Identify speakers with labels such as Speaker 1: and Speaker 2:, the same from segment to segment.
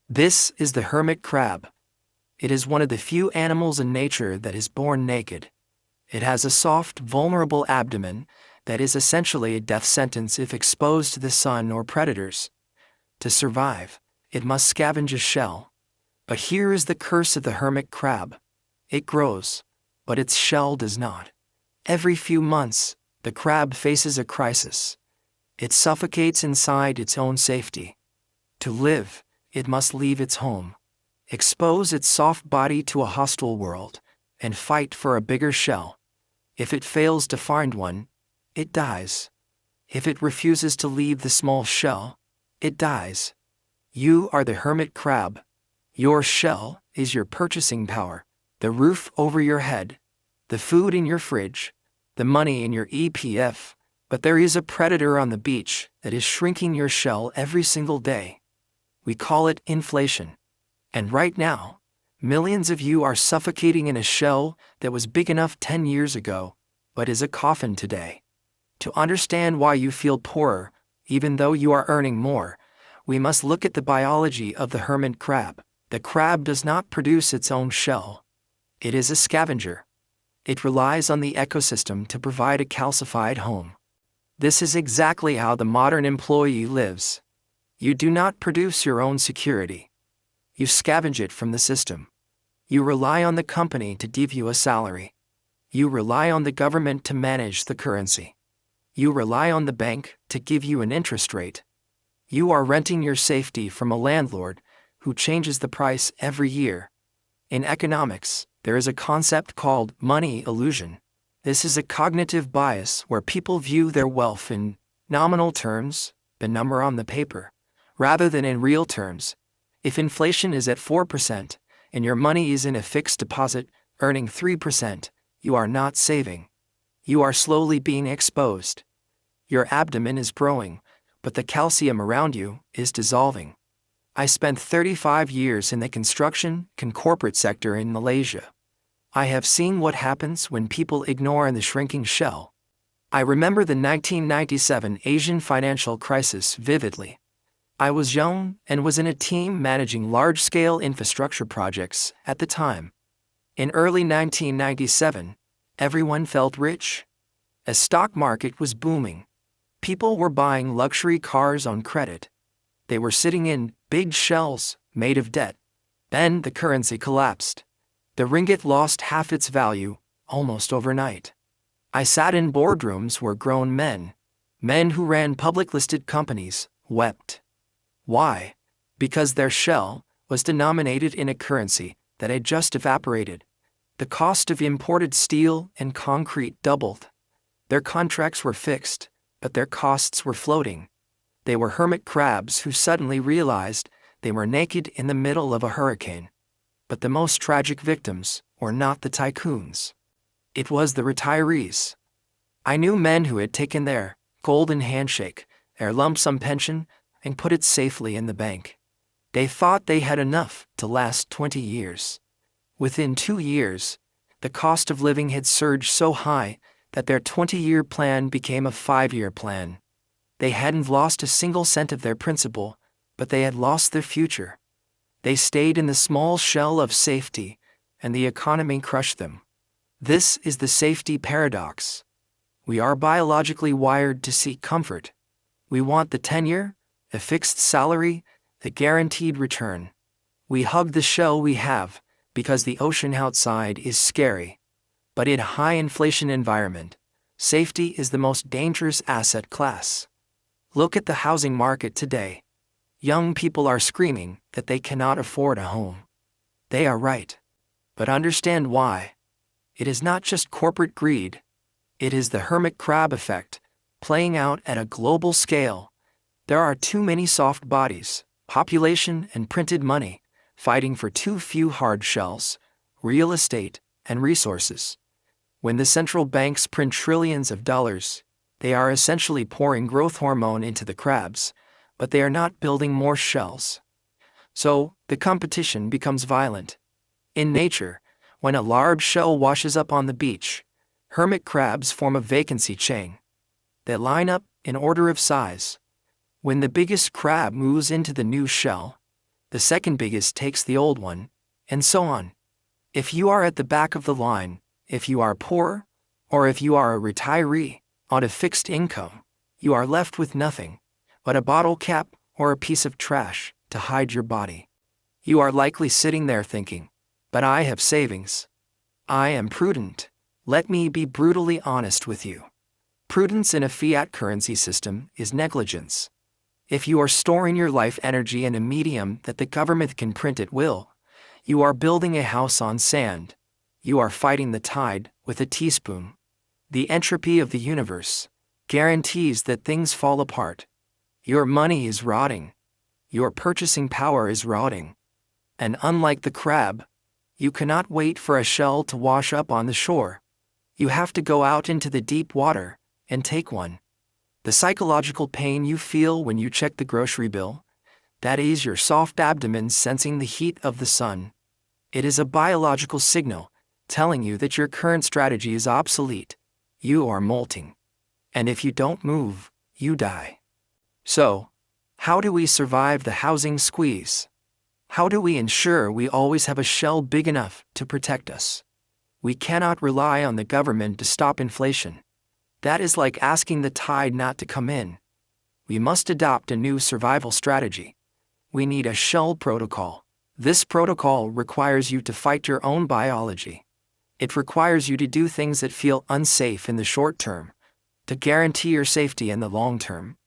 Speaker 1: This is the hermit crab. It is one of the few animals in nature that is born naked. It has a soft, vulnerable abdomen that is essentially a death sentence if exposed to the sun or predators. To survive, it must scavenge a shell. But here is the curse of the hermit crab. It grows, but its shell does not. Every few months, the crab faces a crisis. It suffocates inside its own safety. To live, it must leave its home, expose its soft body to a hostile world, and fight for a bigger shell. If it fails to find one, it dies. If it refuses to leave the small shell, it dies. You are the hermit crab. Your shell is your purchasing power, the roof over your head, the food in your fridge, the money in your EPF, but there is a predator on the beach that is shrinking your shell every single day. We call it inflation. And right now, millions of you are suffocating in a shell that was big enough 10 years ago, but is a coffin today. To understand why you feel poorer, even though you are earning more, we must look at the biology of the hermit crab. The crab does not produce its own shell. It is a scavenger. It relies on the ecosystem to provide a calcified home. This is exactly how the modern employee lives. You do not produce your own security. You scavenge it from the system. You rely on the company to give you a salary. You rely on the government to manage the currency. You rely on the bank to give you an interest rate. You are renting your safety from a landlord who changes the price every year. In economics, there is a concept called money illusion. This is a cognitive bias where people view their wealth in nominal terms, the number on the paper, rather than in real terms. If inflation is at 4% and your money is in a fixed deposit earning 3%, you are not saving. You are slowly being exposed. Your abdomen is growing, but the calcium around you is dissolving. I spent 35 years in the construction and corporate sector in Malaysia. I have seen what happens when people ignore the shrinking shell. I remember the 1997 Asian financial crisis vividly. I was young and was in a team managing large-scale infrastructure projects at the time. In early 1997, everyone felt rich. A stock market was booming. People were buying luxury cars on credit. They were sitting in big shells made of debt. Then the currency collapsed. The ringgit lost half its value, almost overnight. I sat in boardrooms where grown men who ran public-listed companies, wept. Why? Because their shell was denominated in a currency that had just evaporated. The cost of imported steel and concrete doubled. Their contracts were fixed, but their costs were floating. They were hermit crabs who suddenly realized they were naked in the middle of a hurricane. But the most tragic victims were not the tycoons. It was the retirees. I knew men who had taken their golden handshake, their lump sum pension, and put it safely in the bank. They thought they had enough to last 20 years. Within 2 years, the cost of living had surged so high that their 20-year plan became a 5-year plan. They hadn't lost a single cent of their principal, but they had lost their future. They stayed in the small shell of safety, and the economy crushed them. This is the safety paradox. We are biologically wired to seek comfort. We want the tenure, the fixed salary, the guaranteed return. We hug the shell we have because the ocean outside is scary. But in a high-inflation environment, safety is the most dangerous asset class. Look at the housing market today. Young people are screaming that they cannot afford a home. They are right. But understand why. It is not just corporate greed. It is the hermit crab effect, playing out at a global scale. There are too many soft bodies, population and printed money, fighting for too few hard shells, real estate, and resources. When the central banks print trillions of dollars, they are essentially pouring growth hormone into the crabs, but they are not building more shells. So, the competition becomes violent. In nature, when a large shell washes up on the beach, hermit crabs form a vacancy chain. They line up in order of size. When the biggest crab moves into the new shell, The second biggest takes the old one, and so on. If you are at the back of the line, if you are poor, or if you are a retiree on a fixed income, you are left with nothing but a bottle cap or a piece of trash to hide your body. You are likely sitting there thinking, but I have savings. I am prudent. Let me be brutally honest with you. Prudence in a fiat currency system is negligence. If you are storing your life energy in a medium that the government can print at will, you are building a house on sand. You are fighting the tide with a teaspoon. The entropy of the universe guarantees that things fall apart. Your money is rotting. Your purchasing power is rotting. And unlike the crab, you cannot wait for a shell to wash up on the shore. You have to go out into the deep water and take one. The psychological pain you feel when you check the grocery bill, that is your soft abdomen sensing the heat of the sun. It is a biological signal telling you that your current strategy is obsolete. You are molting. And if you don't move, you die. So, how do we survive the housing squeeze? How do we ensure we always have a shell big enough to protect us? We cannot rely on the government to stop inflation. That is like asking the tide not to come in. We must adopt a new survival strategy. We need a shell protocol. This protocol requires you to fight your own biology. It requires you to do things that feel unsafe in the short term, to guarantee your safety in the long term.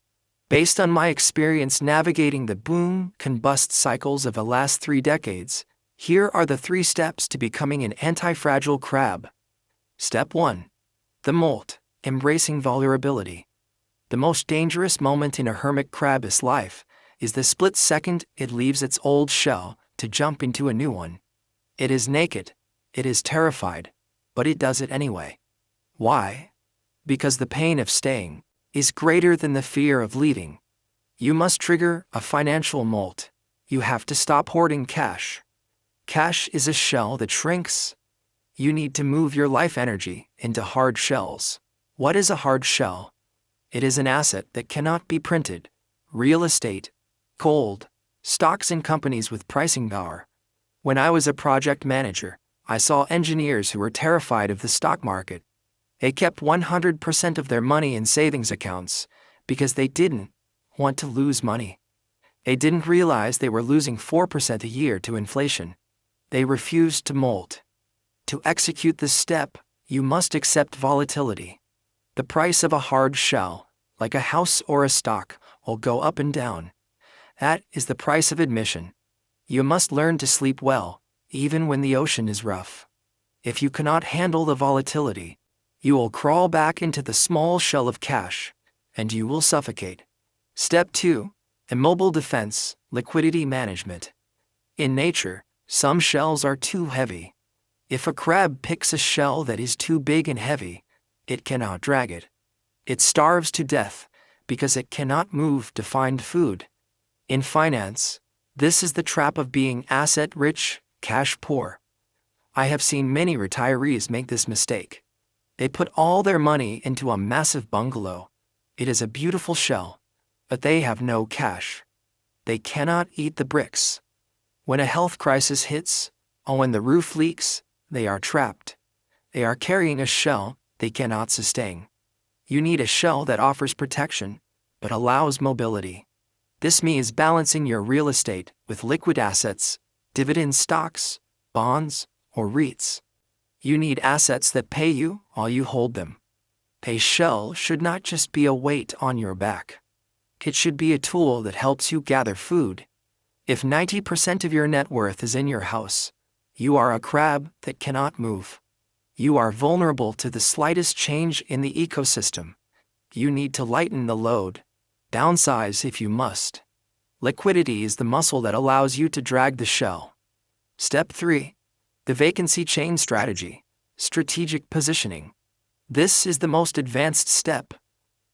Speaker 1: Based on my experience navigating the boom-and-bust cycles of the last 3 decades, here are the 3 steps to becoming an anti-fragile crab. Step 1. The Molt, embracing vulnerability. The most dangerous moment in a hermit crab's life is the split second it leaves its old shell to jump into a new one. It is naked, it is terrified, but it does it anyway. Why? Because the pain of staying is greater than the fear of leaving. You must trigger a financial molt. You have to stop hoarding cash. Cash is a shell that shrinks. You need to move your life energy into hard shells. What is a hard shell? It is an asset that cannot be printed. Real estate, gold, stocks and companies with pricing power. When I was a project manager, I saw engineers who were terrified of the stock market. They kept 100% of their money in savings accounts because they didn't want to lose money. They didn't realize they were losing 4% a year to inflation. They refused to molt. To execute this step, you must accept volatility. The price of a hard shell, like a house or a stock, will go up and down. That is the price of admission. You must learn to sleep well, even when the ocean is rough. If you cannot handle the volatility, you will crawl back into the small shell of cash, and you will suffocate. Step 2. Immobile defense, liquidity management. In nature, some shells are too heavy. If a crab picks a shell that is too big and heavy, it cannot drag it. It starves to death because it cannot move to find food. In finance, this is the trap of being asset-rich, cash-poor. I have seen many retirees make this mistake. They put all their money into a massive bungalow. It is a beautiful shell, but they have no cash. They cannot eat the bricks. When a health crisis hits, or when the roof leaks, they are trapped. They are carrying a shell they cannot sustain. You need a shell that offers protection, but allows mobility. This means balancing your real estate with liquid assets, dividend stocks, bonds, or REITs. You need assets that pay you while you hold them. A shell should not just be a weight on your back. It should be a tool that helps you gather food. If 90% of your net worth is in your house, you are a crab that cannot move. You are vulnerable to the slightest change in the ecosystem. You need to lighten the load. Downsize if you must. Liquidity is the muscle that allows you to drag the shell. Step 3. The vacancy chain strategy, strategic positioning. This is the most advanced step,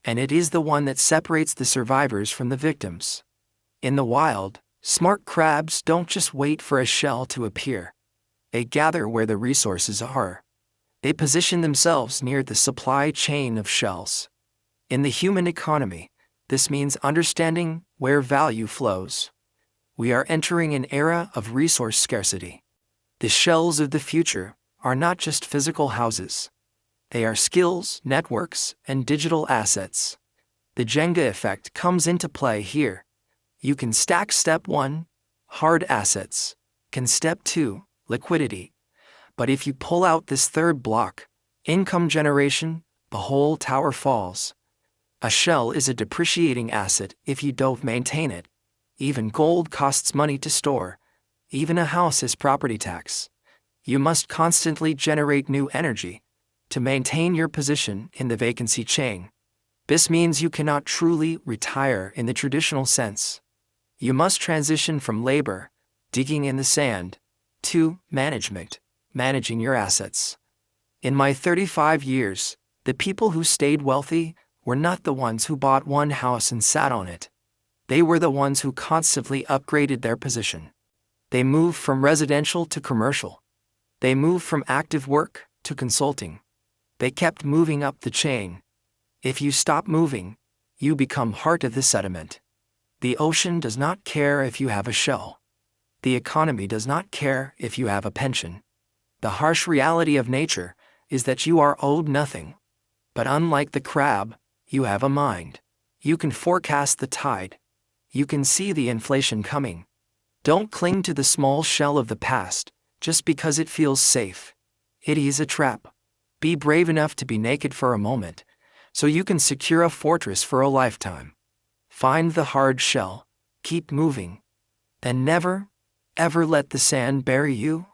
Speaker 1: and it is the one that separates the survivors from the victims. In the wild, smart crabs don't just wait for a shell to appear. They gather where the resources are. They position themselves near the supply chain of shells. In the human economy, this means understanding where value flows. We are entering an era of resource scarcity. The shells of the future are not just physical houses. They are skills, networks, and digital assets. The Jenga effect comes into play here. You can stack step 1, hard assets, can step 2, liquidity. But if you pull out this third block, income generation, the whole tower falls. A shell is a depreciating asset if you don't maintain it. Even gold costs money to store. Even a house is property tax. You must constantly generate new energy to maintain your position in the vacancy chain. This means you cannot truly retire in the traditional sense. You must transition from labor, digging in the sand, to management, managing your assets. In my 35 years, the people who stayed wealthy were not the ones who bought one house and sat on it. They were the ones who constantly upgraded their position. They moved from residential to commercial. They moved from active work to consulting. They kept moving up the chain. If you stop moving, you become part of the sediment. The ocean does not care if you have a shell. The economy does not care if you have a pension. The harsh reality of nature is that you are owed nothing. But unlike the crab, you have a mind. You can forecast the tide. You can see the inflation coming. Don't cling to the small shell of the past just because it feels safe. It is a trap. Be brave enough to be naked for a moment, so you can secure a fortress for a lifetime. Find the hard shell, keep moving, and never, ever let the sand bury you.